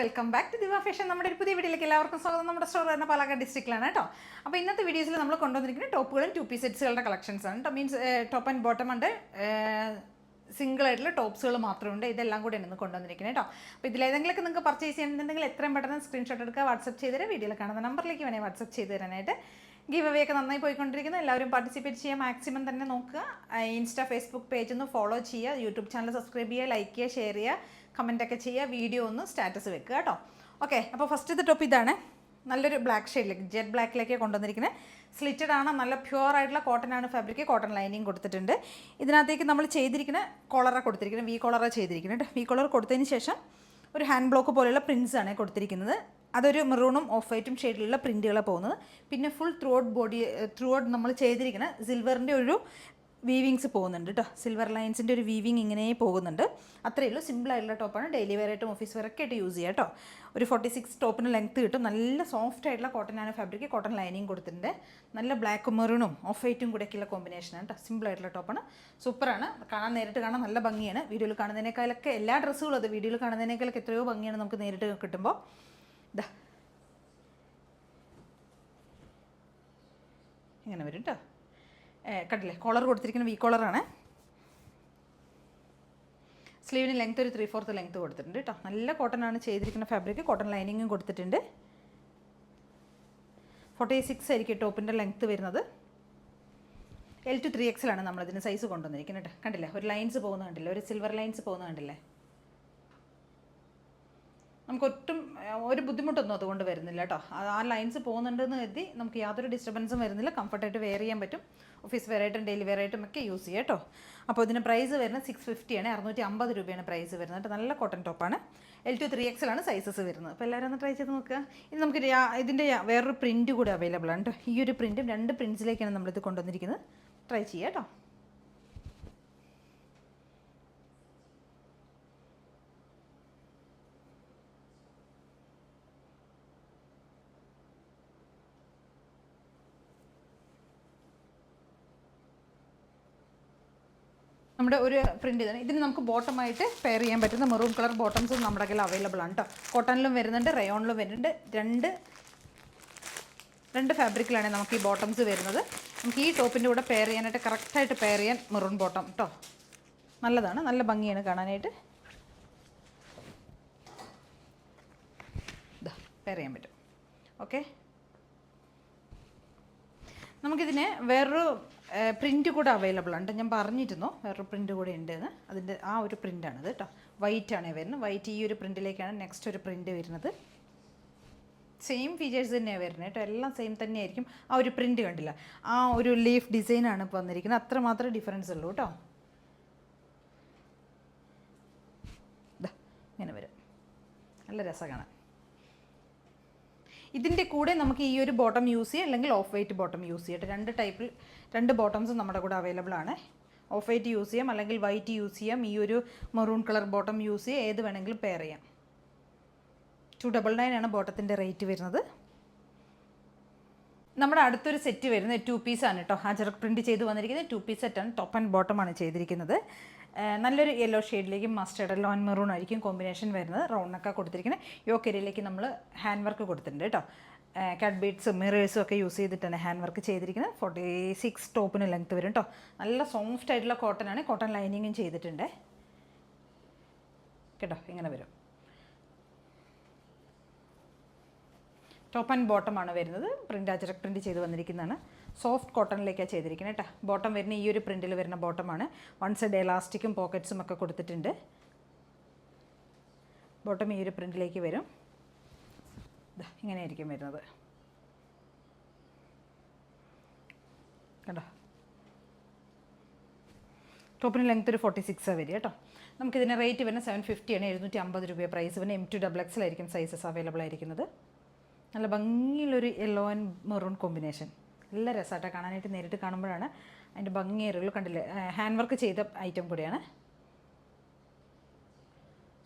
Welcome back to ദിവ fashion. നമ്മുടെ ഒരു പുതിയ വീഡിയോയിലേക്ക് എല്ലാവർക്കും സ്വാഗതം. നമ്മുടെ സ്റ്റോർ വരുന്ന പാലക്കാട് ഡിസ്ട്രിക്റ്റിലാണ് കേട്ടോ. അപ്പോൾ ഇന്നത്തെ വീഡിയോസിൽ നമ്മൾ കൊണ്ടുവന്നിരിക്കുന്നത് ടോപ്പുകളും 2 പീസ് സെറ്റ്സുകളുടെ കളക്ഷൻസ് ആണ് കേട്ടോ. മീൻസ് ടോപ്പ് ആൻഡ് ബോട്ടം ഉണ്ട്, സിംഗിൾ ആയിട്ടുള്ള ടോപ്സുകൾ മാത്രമുണ്ട്. ഇതെല്ലാം കൂടെ ഇന്ന് കൊണ്ടുവന്നിരിക്കുന്നത് കേട്ടോ. അപ്പോൾ ഇതിലേതെങ്കിലുമൊക്കെ നിങ്ങൾക്ക് പർച്ചേസ് ചെയ്യണമെന്നുണ്ടെങ്കിൽ എത്രയും പെട്ടെന്ന് സ്ക്രീൻഷോട്ട് എടുക്കുക, വാട്സപ്പ് ചെയ്തേരെ. വീഡിയോയിൽ കാണുന്ന നമ്പറിലേക്ക് വേണേൽ വാട്സപ്പ് ചെയ്ത് തരാനായിട്ട്. ഗീവ് അവേ ഒക്കെ നന്നായി പോയിക്കൊണ്ടിരിക്കുന്നു. എല്ലാവരും പാർട്ടിസിപ്പേറ്റ് ചെയ്യുക, മാക്സിമം തന്നെ നോക്കുക. ഇൻസ്റ്റാ ഫേസ്ബുക്ക് പേജ് ഒന്ന് ഫോളോ ചെയ്യുക, യൂട്യൂബ് ചാനൽ സബ്സ്ക്രൈബ് ചെയ്യുക, ലൈക്ക് ചെയ്യുക, ഷെയർ ചെയ്യുക, കമൻറ്റൊക്കെ ചെയ്യുക, വീഡിയോ ഒന്ന് സ്റ്റാറ്റസ് വെക്കുക കേട്ടോ. ഓക്കെ, അപ്പോൾ ഫസ്റ്റത്തെ ടോപ്പ് ഇതാണ്. നല്ലൊരു ബ്ലാക്ക് ഷെയ്ഡിലേക്ക്, ജെറ്റ് ബ്ലാക്കിലേക്ക് കൊണ്ടുവന്നിരിക്കുന്നത്. സ്ലിറ്റഡ് ആണ്, നല്ല പ്യുവർ ആയിട്ടുള്ള കോട്ടൺ ആണ് ഫാബ്രിക്. കോട്ടൺ ലൈനിങ് കൊടുത്തിട്ടുണ്ട്. ഇതിനകത്തേക്ക് നമ്മൾ ചെയ്തിരിക്കുന്ന കോളറാണ് കൊടുത്തിരിക്കുന്നത്, വി കോളറാണ് ചെയ്തിരിക്കുന്നത്. വി കോളർ കൊടുത്തതിന് ശേഷം ഒരു ഹാൻഡ് ബ്ലോക്ക് പോലെയുള്ള പ്രിൻസ് ആണ് കൊടുത്തിരിക്കുന്നത്. അതൊരു മെറൂണും ഓഫ് വൈറ്റും ഷെയ്ഡിലുള്ള പ്രിൻറ്റുകളാണ് പോകുന്നത്. പിന്നെ ഫുൾ ത്രൂ ഔട്ട് നമ്മൾ ചെയ്തിരിക്കുന്ന സിൽവറിൻ്റെ ഒരു വീവിങ്സ് പോകുന്നുണ്ട് കേട്ടോ. സിൽവർ ലൈൻസിൻ്റെ ഒരു വീവിങ് ഇങ്ങനെ പോകുന്നുണ്ട്. അത്രയേ ഉള്ളൂ. സിമ്പിളായിട്ടുള്ള ടോപ്പാണ്. ഡെയിലി വെയർ ആയിട്ടും ഓഫീസ് വെയർ ഒക്കെ ആയിട്ട് യൂസ് ചെയ്യാം കേട്ടോ. ഒരു 46 ടോപ്പിന് ലെങ്ത്ത് കിട്ടും. നല്ല സോഫ്റ്റ് ആയിട്ടുള്ള കോട്ടനാണ് ഫാബ്രിക്. കോട്ടൺ ലൈനിങ് കൊടുത്തിട്ടുണ്ട്. നല്ല ബ്ലാക്ക് മെറൂണും ഓഫ് വൈറ്റും കൂടെയൊക്കെയുള്ള കോമ്പിനേഷനാണ് കേട്ടോ. സിമ്പിളായിട്ടുള്ള ടോപ്പാണ്. സൂപ്പറാണ്. നേരിട്ട് കാണാൻ നല്ല ഭംഗിയാണ്. വീഡിയോയിൽ കാണുന്നതിനേക്കാളൊക്കെ എല്ലാ ഡ്രസ്സുകളും അത് വീഡിയോയിൽ കാണുന്നതിനേക്കാളൊക്കെ എത്രയോ ഭംഗിയാണ് നമുക്ക് നേരിട്ട് കിട്ടുമ്പോൾ. ഇതാ ഇങ്ങനെ വരും കേട്ടോ. കണ്ടില്ലേ, കോളർ കൊടുത്തിരിക്കുന്ന വി കോളറാണ്. സ്ലീവിന് ലെങ്ത് ഒരു 3/4 ലെങ്ത് കൊടുത്തിട്ടുണ്ട് കേട്ടോ. നല്ല കോട്ടൺ ആണ് ചെയ്തിരിക്കുന്ന ഫാബ്രിക്. കോട്ടൺ ലൈനിങ്ങും കൊടുത്തിട്ടുണ്ട്. 46 ആയിരിക്കും ടോപ്പിൻ്റെ ലെങ്ത്ത് വരുന്നത്. L to 3XL ആണ് നമ്മളിതിന് സൈസ് കൊണ്ടുവന്നിരിക്കുന്നത് കേട്ടോ. കണ്ടില്ലേ, ഒരു ലൈൻസ് പോകുന്നത് കണ്ടില്ലേ, ഒരു സിൽവർ ലൈൻസ് പോകുന്നത് കണ്ടില്ലേ. നമുക്കൊട്ടും ഒരു ബുദ്ധിമുട്ടൊന്നും അതുകൊണ്ട് വരുന്നില്ല കേട്ടോ. ആ ലൈൻസ് പോകുന്നുണ്ടെന്ന് കരുതി നമുക്ക് യാതൊരു ഡിസ്റ്റർബൻസും വരുന്നില്ല. കംഫർട്ടായിട്ട് വെയർ ചെയ്യാൻ പറ്റും. ഓഫീസ് വെയർ ആയിട്ടും ഡെയിലി വെയർ ആയിട്ടും ഒക്കെ യൂസ് ചെയ്യാം കേട്ടോ. അപ്പോൾ ഇതിന് പ്രൈസ് വരുന്നത് 650 ആണ്. 650 രൂപയാണ് പ്രൈസ് വരുന്നത്. നല്ല കോട്ടൺ ടോപ്പാണ്. L to 3XL ആണ് സൈസസ് വരുന്നത്. അപ്പോൾ എല്ലാവരും ഒന്ന് ട്രൈ ചെയ്ത് നോക്കുക. ഇത് നമുക്ക് ഇതിൻ്റെ വേറൊരു പ്രിൻറ്റ് കൂടി അവൈലബിൾ ആണ് കേട്ടോ. ഈ ഒരു പ്രിൻറ്റും 2 പ്രിൻറ്റ്സിലേക്കാണ് നമ്മളിത് കൊണ്ടുവന്നിരിക്കുന്നത്. ട്രൈ ചെയ്യാം കേട്ടോ. നമ്മുടെ ഒരു പ്രിൻറ്റ് ഇതാണ്. ഇതിന് നമുക്ക് ബോട്ടമായിട്ട് പെയർ ചെയ്യാൻ പറ്റുന്ന മെറൂൺ കളർ ബോട്ടംസും നമ്മുടെ കയ്യിൽ അവൈലബിൾ ആണ് കേട്ടോ. കോട്ടണിലും വരുന്നുണ്ട്, റയോണിലും വരുന്നുണ്ട്. രണ്ട് ഫാബ്രിക്കിലാണ് നമുക്ക് ഈ ബോട്ടംസ് വരുന്നത്. നമുക്ക് ഈ ടോപ്പിൻ്റെ കൂടെ പെയർ ചെയ്യാനായിട്ട് കറക്റ്റായിട്ട് പെയർ ചെയ്യാൻ മെറൂൺ ബോട്ടം കേട്ടോ. നല്ലതാണ്, നല്ല ഭംഗിയാണ് കാണാനായിട്ട്. ഇതാ പെയർ ചെയ്യാൻ പറ്റും. ഓക്കെ, നമുക്കിതിന് വേറൊരു പ്രിൻറ്റ് കൂടെ അവൈലബിൾ ആണ്. ഞാൻ പറഞ്ഞിരുന്നു വേറൊരു പ്രിൻറ്റ് കൂടെ ഉണ്ടെന്ന്. അതിൻ്റെ ആ ഒരു പ്രിൻ്റാണിത് കേട്ടോ. വൈറ്റ് ആണ് വരുന്നത്. വൈറ്റ് ഈ ഒരു പ്രിൻറ്റിലേക്കാണ് നെക്സ്റ്റ് ഒരു പ്രിൻറ്റ് വരുന്നത്. സെയിം ഫീച്ചേഴ്സ് തന്നെയാണ് വരുന്നത് കേട്ടോ. എല്ലാം സെയിം തന്നെയായിരിക്കും. ആ ഒരു പ്രിൻറ്റ് കണ്ടില്ല, ആ ഒരു ലീഫ് ഡിസൈനാണ് ഇപ്പോൾ വന്നിരിക്കുന്നത്. അത്ര മാത്രമേ ഡിഫറൻസ് ഉള്ളൂ കേട്ടോ. ഇതാ ഇങ്ങനെ വരും. നല്ല രസമാണ് കാണാൻ. ഇതിൻ്റെ കൂടെ നമുക്ക് ഈ ഒരു ബോട്ടം യൂസ് ചെയ്യാം, അല്ലെങ്കിൽ ഓഫ് വൈറ്റ് ബോട്ടം യൂസ് ചെയ്യട്ടെ. രണ്ട് ബോട്ടംസും നമ്മുടെ കൂടെ അവൈലബിൾ ആണ്. ഓഫ് വൈറ്റ് യൂസ് ചെയ്യാം, അല്ലെങ്കിൽ വൈറ്റ് യൂസ് ചെയ്യാം. ഈ ഒരു മെറൂൺ കളർ ബോട്ടം യൂസ് ചെയ്യാം. ഏത് വേണമെങ്കിലും പെയർ ചെയ്യാം. 299 ആണ് ബോട്ടത്തിൻ്റെ റേറ്റ് വരുന്നത്. നമ്മുടെ അടുത്തൊരു സെറ്റ് വരുന്നത് 2 പീസാണ് കേട്ടോ. അജറക് പ്രിൻറ്റ് ചെയ്ത് വന്നിരിക്കുന്നത് 2 പീസ് സെറ്റാണ്. ടോപ്പ് ആൻഡ് ബോട്ടമാണ് ചെയ്തിരിക്കുന്നത്. നല്ലൊരു യെല്ലോ ഷെയ്ഡിലേക്ക് മസ്റ്റേർഡ് യെല്ലോ ആൻഡ് മെറൂൺ ആയിരിക്കും കോമ്പിനേഷൻ വരുന്നത്. റൗണ്ടൊക്കെ കൊടുത്തിരിക്കുന്നത്. യോക്ക് ഏരിയയിലേക്ക് നമ്മൾ ഹാൻഡ് വർക്ക് കൊടുത്തിട്ടുണ്ട് കേട്ടോ. കട്ട് ബീഡ്സും മിറേഴ്സും ഒക്കെ യൂസ് ചെയ്തിട്ടാണ് ഹാൻഡ് വർക്ക് ചെയ്തിരിക്കുന്നത്. 46 ടോപ്പിന് ലെങ്ത്ത് വരും കേട്ടോ. നല്ല സോഫ്റ്റ് ആയിട്ടുള്ള കോട്ടനാണ്. കോട്ടൺ ലൈനിങ്ങും ചെയ്തിട്ടുണ്ട് കേട്ടോ. ഇങ്ങനെ വരും. ടോപ്പ് ആൻഡ് ബോട്ടമാണ് വരുന്നത്. പ്രിൻ്റ് അജറക് പ്രിൻറ്റ് ചെയ്ത് വന്നിരിക്കുന്നതാണ്. സോഫ്റ്റ് കോട്ടണിലേക്കാണ് ചെയ്തിരിക്കുന്നത് കേട്ടോ. ബോട്ടം വരുന്ന ഈ ഒരു പ്രിൻറ്റിൽ വരുന്ന ബോട്ടമാണ്. വൺ സൈഡ് എലാസ്റ്റിക്കും പോക്കറ്റ്സും ഒക്കെ കൊടുത്തിട്ടുണ്ട്. ബോട്ടം ഈ ഒരു പ്രിൻറ്റിലേക്ക് വരും. ഇങ്ങനെയായിരിക്കും വരുന്നത് കേട്ടോ. ടോപ്പിന് ലെങ്ത് ഒരു 46 വരിക കേട്ടോ. നമുക്കിതിന് റേറ്റ് വരുന്നത് 750 ആണ്. 750 രൂപ പ്രൈസ് വരുന്നത്. M2XL ആയിരിക്കും സൈസസ് അവൈലബിൾ ആയിരിക്കുന്നത്. നല്ല ഭംഗിയുള്ളൊരു യെല്ലോ ആൻഡ് മെറൂൺ കോമ്പിനേഷൻ. നല്ല രസമായിട്ടാണ് കാണാനായിട്ട്. നേരിട്ട് കാണുമ്പോഴാണ് അതിൻ്റെ ഭംഗിയേറുള്ളൂ. കണ്ടില്ലേ, ഹാൻഡ് വർക്ക് ചെയ്ത ഐറ്റം കൂടിയാണ്.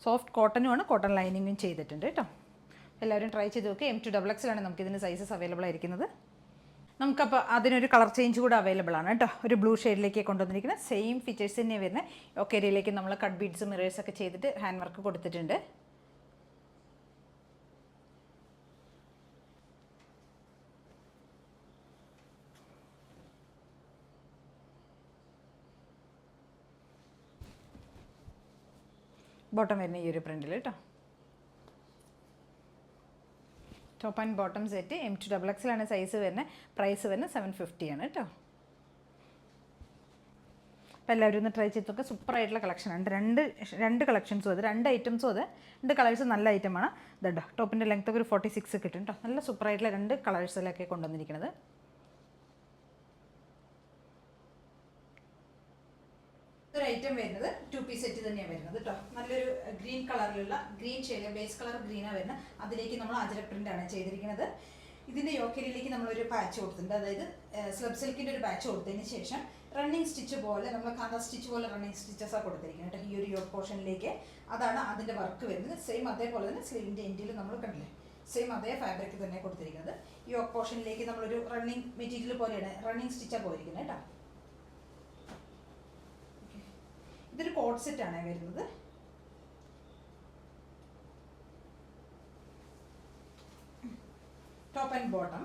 സോഫ്റ്റ് കോട്ടനുമാണ്, കോട്ടൺ ലൈനിങ്ങും ചെയ്തിട്ടുണ്ട് കേട്ടോ. എല്ലാവരും ട്രൈ ചെയ്ത് നോക്കുക. M2XL ആണ് നമുക്കിതിന് സൈസസ് അവൈലബിൾ ആയിരിക്കുന്നത്. നമുക്കപ്പോൾ അതിനൊരു കളർ ചേഞ്ച് കൂടെ അവൈലബിൾ ആണ് കേട്ടോ. ഒരു ബ്ലൂ ഷെയ്ഡിലേക്ക് കൊണ്ടുവന്നിരിക്കുന്നത്. സെയിം ഫീച്ചേഴ്സ് തന്നെ വരുന്നത്. യോക്ക് ഏരിയയിലേക്ക് നമ്മൾ കട്ട് ബീഡ്സ് മിറേഴ്സ് ഒക്കെ ചെയ്തിട്ട് ഹാൻഡ് വർക്ക് കൊടുത്തിട്ടുണ്ട്. ബോട്ടം വരുന്ന ഈ ഒരു പ്രിൻറ്റിൽ കേട്ടോ. Top and bottom set M2XX ആണ് സൈസ് വരുന്നത്. പ്രൈസ് വരുന്നത് 750 ആണ് കേട്ടോ. അപ്പോൾ എല്ലാവരും ഒന്ന് ട്രൈ ചെയ്ത് നോക്കുക. സൂപ്പറായിട്ടുള്ള കളക്ഷനാണ്. രണ്ട് കളക്ഷൻസും അത്, 2 ഐറ്റംസും അത്, 2 കളേഴ്സ് നല്ല ഐറ്റമാണ്. ഇതുണ്ടോ ടോപ്പിൻ്റെ ലെങ്ത് ഒക്കെ ഒരു 46 കിട്ടും കേട്ടോ. നല്ല സൂപ്പറായിട്ടുള്ള 2 കളേഴ്സിലൊക്കെ കൊണ്ടുവന്നിരിക്കുന്നത്. ഒരു ഐറ്റം വരുന്നത് 2 പീസ് സെറ്റ് തന്നെയാണ് വരുന്നത് കേട്ടോ. നല്ലൊരു ഗ്രീൻ കളറിലുള്ള ഗ്രീൻ ഷെയ്ഡ്, ബേസ് കളർ ഗ്രീനാണ് വരുന്നത്. അതിലേക്ക് നമ്മൾ അജരക് പ്രിൻ്റ് ആണ് ചെയ്തിരിക്കുന്നത്. ഇതിൻ്റെ യോക്കേരിയിലേക്ക് നമ്മളൊരു പാച്ച് കൊടുത്തിട്ടുണ്ട്. അതായത് സ്ലബ് സിൽക്കിൻ്റെ ഒരു പാച്ച് കൊടുത്തതിന് ശേഷം റണ്ണിങ് സ്റ്റിച്ച് പോലെ, നമ്മൾ കാന്ത സ്റ്റിച്ച് പോലെ റണ്ണിങ് സ്റ്റിച്ചസാണ് കൊടുത്തിരിക്കുന്നത് കേട്ടോ. ഈ ഒരു യോക്ക് പോർഷനിലേക്ക് അതാണ് അതിൻ്റെ വർക്ക് വരുന്നത്. സെയിം അതേപോലെ തന്നെ സ്ലീവിൻ്റെ എൻഡിൽ നമ്മൾ കണ്ടില്ലേ, സെയിം അതേ ഫാബ്രിക് തന്നെ കൊടുത്തിരിക്കുന്നത്. യോക്ക് പോർഷനിലേക്ക് നമ്മളൊരു റണ്ണിങ് മെറ്റീരിയൽ പോലെയാണ്, റണ്ണിങ് സ്റ്റിച്ചാണ് പോയിരിക്കുന്നത് കേട്ടോ. ഇതൊരു കോഡ് സെറ്റ് ആണ് വരുന്നത്. Top and bottom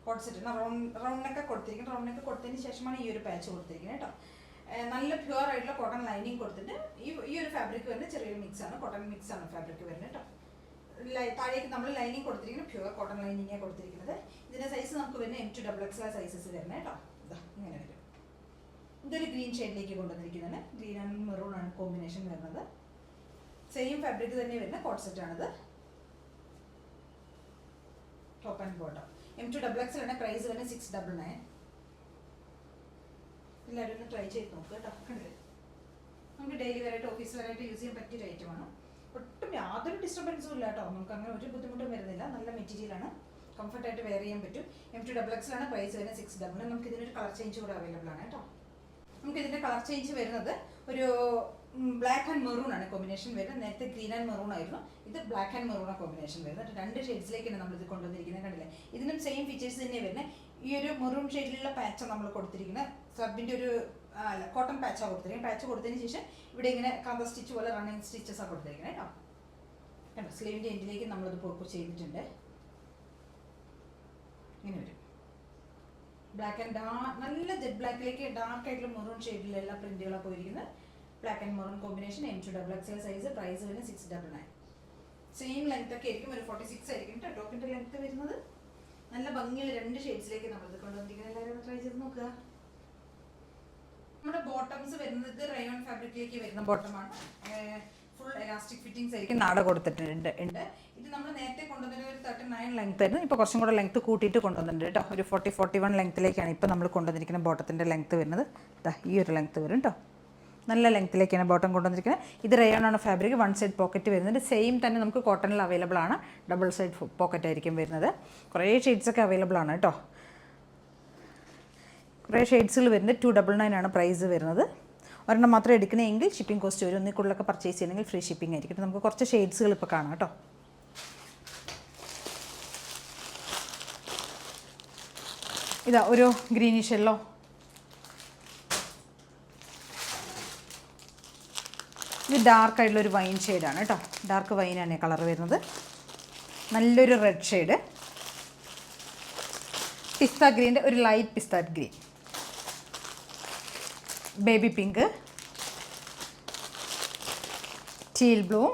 code set round neck കൊടുത്തിരിക്കുന്നത്. റൗണ്ട് നെക്ക് കൊടുത്തതിന് ശേഷമാണ് ഈ ഒരു പാച്ച് കൊടുത്തിരിക്കുന്നത് കേട്ടോ. നല്ല പ്യുവർ ആയിട്ടുള്ള കോട്ടൺ ലൈനിങ് കൊടുത്തിട്ട് ഈ ഒരു ഫാബ്രിക് വരുന്നത് ചെറിയൊരു മിക്സ് ആണ്, കോട്ടൺ മിക്സ് ആണ് ഫാബ്രിക് വരുന്നത് കേട്ടോ. താഴേക്ക് നമ്മൾ ലൈനിങ് കൊടുത്തിരിക്കുന്നത് പ്യുവർ കോട്ടൺ ലൈനിങ്ങാണ് കൊടുത്തിരിക്കുന്നത്. ഇതിൻ്റെ സൈസ് നമുക്ക് വരുന്നത് M2XX സൈസസ് വരുന്നത് കേട്ടോ. ഇതാ ഇങ്ങനെ വരും. ഇതൊരു ഗ്രീൻ ഷെയ്ഡിലേക്ക് കൊണ്ടുവന്നിരിക്കുന്നതാണ്. ഗ്രീൻ ആൻഡ് മെറൂൺ ആണ് കോമ്പിനേഷൻ വരുന്നത്. സെയിം ഫാബ്രിക് തന്നെ വരുന്ന കോഡ് സെറ്റ് ആണിത്. ടോപ്പ് ആൻഡ് ബോട്ടം M2XX ആണ്. പ്രൈസ് വരുന്നത് 699. എല്ലാവരും ഒന്ന് ട്രൈ ചെയ്ത് നോക്കുക കേട്ടോ. കണ്ടില്ലേ, നമുക്ക് ഡെയിലി വെറായിട്ട് ഓഫീസ് വെറായിട്ട് യൂസ് ചെയ്യാൻ പറ്റിയൊരു ഐറ്റമാണ്. ഒട്ടും യാതൊരു ഡിസ്റ്റർബൻസും ഇല്ല കേട്ടോ. നമുക്ക് അങ്ങനെ ഒരു ബുദ്ധിമുട്ടും വരുന്നില്ല. നല്ല മെറ്റീരിയലാണ്, കംഫർട്ടായിട്ട് വെയർ ചെയ്യാൻ പറ്റും. M2XX ആണ്. പ്രൈസ് വരുന്നത് 699. നമുക്ക് ഇതിനൊരു കളർ ചേഞ്ച് കൂടെ അവൈലബിൾ ആണ് കേട്ടോ. നമുക്ക് ഇതിൻ്റെ കളർ ചേഞ്ച് വരുന്നത് ഒരു ബ്ലാക്ക് ആൻഡ് മെറൂൺ ആണ് കോമ്പിനേഷൻ വരുന്നത്. നേരത്തെ ഗ്രീൻ ആൻഡ് മെറൂൺ ആയിരുന്നു, ഇത് ബ്ലാക്ക് ആൻഡ് മെറൂൺ കോമ്പിനേഷൻ വരുന്നത്. 2 ഷെയ്ഡ്സിലേക്കാണ് നമ്മളിത് കൊണ്ടുവന്നിരിക്കുന്നത്. കണ്ടില്ലേ, ഇതിനും സെയിം ഫീച്ചേഴ്സ് തന്നെ വരുന്നത്. ഈ ഒരു മെറൂൺ ഷെയ്ഡിലുള്ള പാച്ചാണ് നമ്മൾ കൊടുത്തിരിക്കുന്നത്. സബിൻ്റെ ഒരു കോട്ടൺ പാച്ചാണ് കൊടുത്തിരിക്കുന്നത്. പാച്ച് കൊടുത്തതിന് ശേഷം ഇവിടെ ഇങ്ങനെ കാന്ത സ്റ്റിച്ച് പോലെ റണ്ണിങ് സ്റ്റിച്ചസാണ് കൊടുത്തിരിക്കുന്നത് കേട്ടോ. കണ്ടോ, സ്ലീവിൻ്റെ എൻഡിലേക്ക് നമ്മളിത് പോക്ക് ചെയ്തിട്ടുണ്ട്. ഇങ്ങനെ വരും. ബ്ലാക്ക് ആൻഡ് നല്ല ജെറ്റ് ബ്ലാക്കിലേക്ക് ഡാർക്ക് ആയിട്ടുള്ള മെറൂൺ ഷെയ്ഡിലുള്ള പ്രിന്റുകളൊക്കെ പോയിരിക്കുന്നത്. Black and maroon combination M2XX size. Price വരുന്നത് 699. സെയിം ലെങ്ത് ഒക്കെ ആയിരിക്കും, ഒരു 46 ആയിരിക്കും കേട്ടോ ടോപ്പിൻ്റെ ലെങ്ത് വരുന്നത്. നല്ല ഭംഗിയുള്ള 2 ഷെയ്ഡ്സിലേക്ക് നമ്മളിത് കൊണ്ടുവന്നിരിക്കുന്നത്. എല്ലാവരും ട്രൈ ചെയ്ത് നോക്കുക. നമ്മുടെ ബോട്ടംസ് വരുന്നത് റയോൺ ഫാബ്രിക്കിലേക്ക് വരുന്ന ബോട്ടമാണ്. ഫുൾ എലാസ്റ്റിക് ഫിറ്റിംഗ്സ് ആയിരിക്കും നാട കൊടുത്തിട്ടുണ്ട്. ഇത് നമ്മൾ നേരത്തെ കൊണ്ടുവന്നിട്ട് ഒരു 39 ലെങ്ത് ആയിരുന്നു. ഇപ്പോൾ കുറച്ചും കൂടെ ലെങ്ത് കൂട്ടിയിട്ട് കൊണ്ടുവന്നിട്ടുണ്ട് കേട്ടോ. ഒരു 40-41 ലെങ്ത്തിലേക്കാണ് ഇപ്പോൾ നമ്മൾ കൊണ്ടുവന്നിരിക്കുന്ന ബോട്ടത്തിൻ്റെ ലെങ്ത് വരുന്നത്. ഇതാ ഈ ഒരു ലെങ്ത് വരും കേട്ടോ. നല്ല ലെങ്ത്തിലേക്കാണ് ബോട്ടം കൊണ്ടുവന്നിരിക്കുന്നത്. ഇത് റയോൺ ആണ് ഫാബ്രിക്. 1 സൈഡ് പോക്കറ്റ് വരുന്നുണ്ട്. സെയിം തന്നെ നമുക്ക് കോട്ടണിൽ അവൈലബിൾ ആണ്. ഡബിൾ സൈഡ് പോക്കറ്റ് ആയിരിക്കും വരുന്നത്. കുറേ ഷെയ്ഡ്സൊക്കെ അവൈലബിൾ ആണ് കേട്ടോ. കുറേ ഷെയ്ഡ്സുകൾ വരുന്നത്. 299 ആണ് പ്രൈസ് വരുന്നത്. ഒരെണ്ണം മാത്രം എടുക്കണമെങ്കിൽ ഷിപ്പിംഗ് കോസ്റ്റ് വരും. ഒന്നിക്കുള്ളിലൊക്കെ പർച്ചേസ് ചെയ്യണമെങ്കിൽ ഫ്രീ ഷിപ്പിംഗ് ആയിരിക്കും. നമുക്ക് കുറച്ച് ഷെയ്ഡ്സുകൾ ഇപ്പോൾ കാണാം കേട്ടോ. ഇതാ ഒരു ഗ്രീനിഷ് യെല്ലോ, ഇത് ഡാർക്ക് ആയിട്ടുള്ളൊരു വൈൻ ഷെയ്ഡാണ് കേട്ടോ. ഡാർക്ക് വൈനാണ് കളർ വരുന്നത്. നല്ലൊരു റെഡ് ഷെയ്ഡ്, പിസ്ത ഗ്രീൻ്റെ ഒരു light pista green, baby pink, teal blue,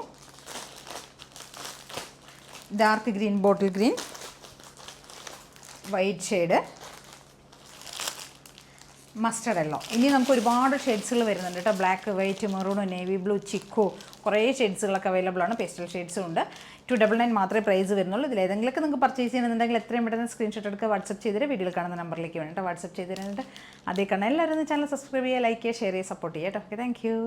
dark green, bottle green, white shade, mustard yellow. ഇനി നമുക്ക് ഒരുപാട് ഷെയ്ഡ്സുകൾ വരുന്നുണ്ട് കേട്ടോ. Black, white, maroon, navy blue, chikoo, കുറേ ഷെയ്ഡ്സുകളൊക്കെ അവൈലബിൾ ആണ്. പേസ്റ്റൽ ഷെയ്ഡ്സും ഉണ്ട്. 299 മാത്രമേ പ്രൈസ് വരുന്നുള്ളൂ. ഇതിൽ ഏതെങ്കിലുമൊക്കെ നിങ്ങൾക്ക് പർച്ചേസ് ചെയ്യണമെന്നുണ്ടെങ്കിൽ എത്രയും പെട്ടെന്ന് സ്ക്രീൻഷോട്ട് എടുക്കുക, വാട്സപ്പ് ചെയ്തിട്ട് വീഡിയോയിൽ കാണുന്ന നമ്പറിലേക്ക് വേണ്ടിയിട്ട് വാട്സപ്പ് ചെയ്തിട്ട് അതേ കാണാൻ എല്ലാവരും ചാനൽ സബ്സ്ക്രൈബ് ചെയ്യുക, ലൈക്ക് ചെയ്യുക, ഷെയർ ചെയ്യുക, സപ്പോർട്ട് ചെയ്യുക കേട്ടോ. Okay, thank you.